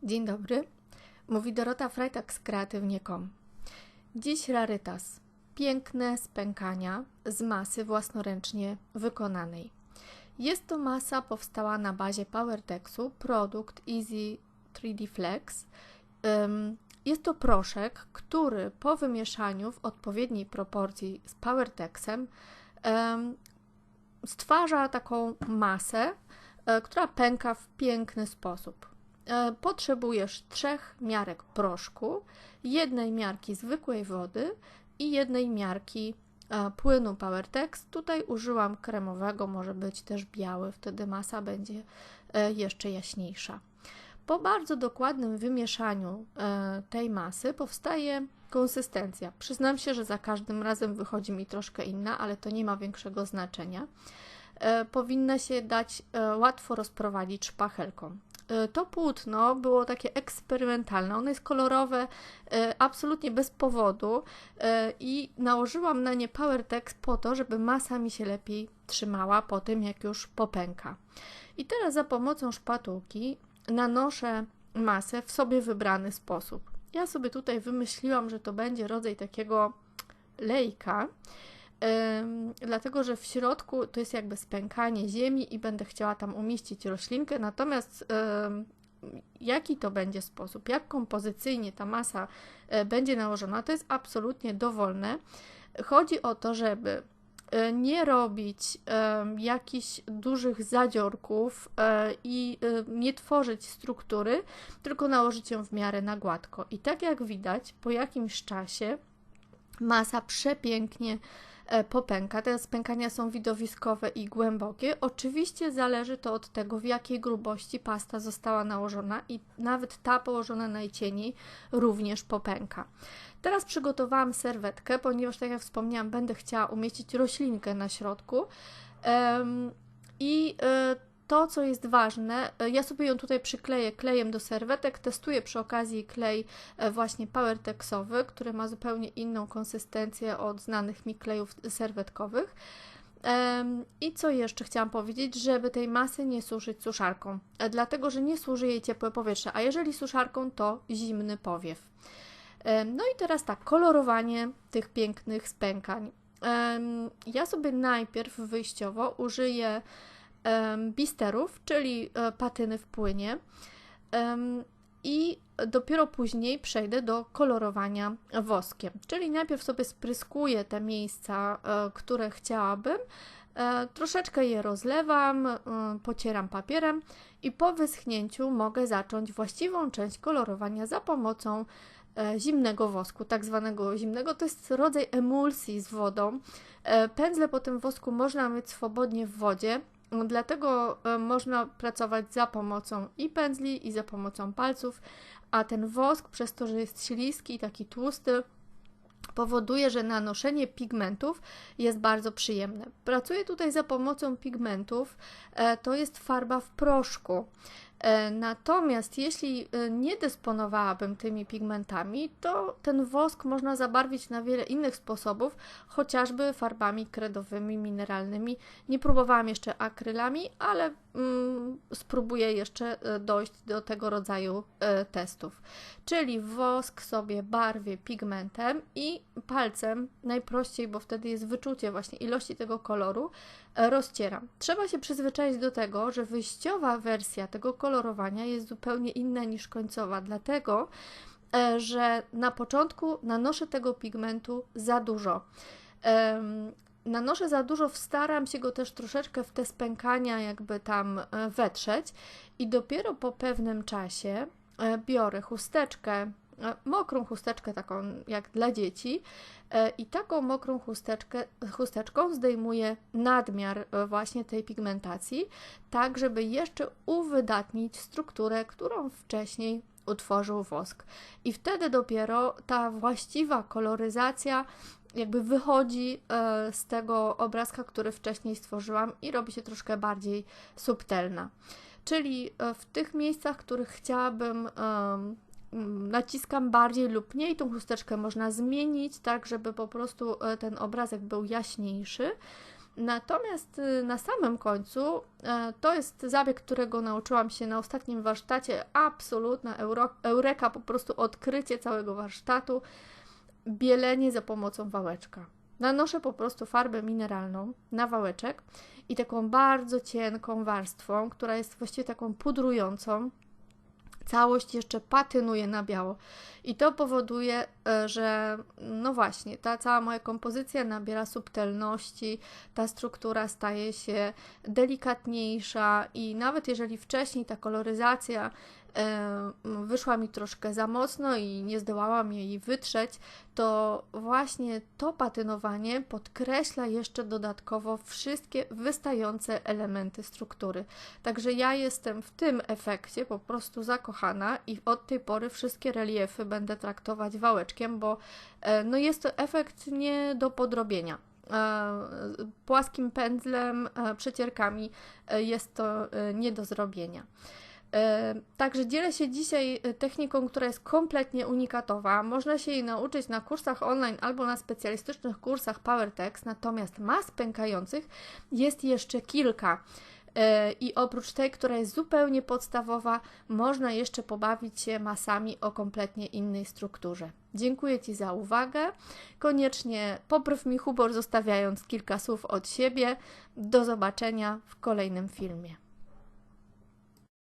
Dzień dobry, mówi Dorota Freitag z Kreatywnie.com. Dziś rarytas. Piękne spękania z masy własnoręcznie wykonanej. Jest to masa powstała na bazie PowerTexu, produkt Easy 3D Flex. Jest to proszek, który po wymieszaniu w odpowiedniej proporcji z PowerTexem stwarza taką masę, która pęka w piękny sposób. Potrzebujesz 3 miarek proszku, 1 miarki zwykłej wody i 1 miarki płynu PowerTex. Tutaj użyłam kremowego, może być też biały, wtedy masa będzie jeszcze jaśniejsza. Po bardzo dokładnym wymieszaniu tej masy powstaje konsystencja. Przyznam się, że za każdym razem wychodzi mi troszkę inna, ale to nie ma większego znaczenia. Powinna się dać łatwo rozprowadzić szpachelką. To płótno było takie eksperymentalne, ono jest kolorowe absolutnie bez powodu i nałożyłam na nie PowerTex po to, żeby masa mi się lepiej trzymała po tym, jak już popęka. I teraz za pomocą szpatułki nanoszę masę w sobie wybrany sposób. Ja sobie tutaj wymyśliłam, że to będzie rodzaj takiego lejka, dlatego że w środku to jest jakby spękanie ziemi i będę chciała tam umieścić roślinkę, natomiast jaki to będzie sposób, jak kompozycyjnie ta masa będzie nałożona, to jest absolutnie dowolne. Chodzi o to, żeby nie robić jakichś dużych zadziorków i nie tworzyć struktury, tylko nałożyć ją w miarę na gładko. I tak jak widać, po jakimś czasie masa przepięknie popęka. Te spękania są widowiskowe i głębokie. Oczywiście zależy to od tego, w jakiej grubości pasta została nałożona i nawet ta położona najcieniej również popęka. Teraz przygotowałam serwetkę, ponieważ tak jak wspomniałam, będę chciała umieścić roślinkę na środku to, co jest ważne, ja sobie ją tutaj przykleję klejem do serwetek, testuję przy okazji klej właśnie PowerTexowy, który ma zupełnie inną konsystencję od znanych mi klejów serwetkowych. I co jeszcze chciałam powiedzieć, żeby tej masy nie suszyć suszarką, dlatego że nie służy jej ciepłe powietrze, a jeżeli suszarką, to zimny powiew. No i teraz tak, kolorowanie tych pięknych spękań. Ja sobie najpierw wyjściowo użyję bisterów, czyli patyny w płynie i dopiero później przejdę do kolorowania woskiem, czyli najpierw sobie spryskuję te miejsca, które chciałabym, troszeczkę je rozlewam, pocieram papierem i po wyschnięciu mogę zacząć właściwą część kolorowania za pomocą zimnego wosku, tak zwanego zimnego, to jest rodzaj emulsji z wodą. Pędzle po tym wosku można myć swobodnie w wodzie, dlatego można pracować za pomocą i pędzli, i za pomocą palców, a ten wosk, przez to, że jest śliski i taki tłusty, powoduje, że nanoszenie pigmentów jest bardzo przyjemne. Pracuję tutaj za pomocą pigmentów, to jest farba w proszku. Natomiast jeśli nie dysponowałabym tymi pigmentami, to ten wosk można zabarwić na wiele innych sposobów, chociażby farbami kredowymi, mineralnymi. Nie próbowałam jeszcze akrylami, ale spróbuję jeszcze dojść do tego rodzaju testów. Czyli wosk sobie barwię pigmentem i palcem, najprościej, bo wtedy jest wyczucie właśnie ilości tego koloru, rozcieram. Trzeba się przyzwyczaić do tego, że wyjściowa wersja tego kolorowania jest zupełnie inna niż końcowa, dlatego, że na początku nanoszę tego pigmentu za dużo. Nanoszę za dużo, staram się go też troszeczkę w te spękania jakby tam wetrzeć i dopiero po pewnym czasie biorę chusteczkę, mokrą chusteczkę taką jak dla dzieci i taką mokrą chusteczką zdejmuję nadmiar właśnie tej pigmentacji, tak żeby jeszcze uwydatnić strukturę, którą wcześniej utworzył wosk. I wtedy dopiero ta właściwa koloryzacja jakby wychodzi z tego obrazka, który wcześniej stworzyłam i robi się troszkę bardziej subtelna. Czyli w tych miejscach, w których chciałabym naciskam bardziej lub mniej, tą chusteczkę można zmienić, tak żeby po prostu ten obrazek był jaśniejszy. Natomiast na samym końcu to jest zabieg, którego nauczyłam się na ostatnim warsztacie, absolutna eureka, po prostu odkrycie całego warsztatu, bielenie za pomocą wałeczka. Nanoszę po prostu farbę mineralną na wałeczek i taką bardzo cienką warstwą, która jest właściwie taką pudrującą, całość jeszcze patynuję na biało i to powoduje, że no właśnie, ta cała moja kompozycja nabiera subtelności, ta struktura staje się delikatniejsza i nawet jeżeli wcześniej ta koloryzacja wyszła mi troszkę za mocno i nie zdołałam jej wytrzeć, to właśnie to patynowanie podkreśla jeszcze dodatkowo wszystkie wystające elementy struktury. Także ja jestem w tym efekcie po prostu zakochana i od tej pory wszystkie reliefy będę traktować wałeczkiem, bo no jest to efekt nie do podrobienia. Płaskim pędzlem, przecierkami jest to nie do zrobienia. Także dzielę się dzisiaj techniką, która jest kompletnie unikatowa. Można się jej nauczyć na kursach online albo na specjalistycznych kursach PowerTex, natomiast mas pękających jest jeszcze kilka. I oprócz tej, która jest zupełnie podstawowa, można jeszcze pobawić się masami o kompletnie innej strukturze. Dziękuję Ci za uwagę. Koniecznie popraw mi humor, zostawiając kilka słów od siebie. Do zobaczenia w kolejnym filmie.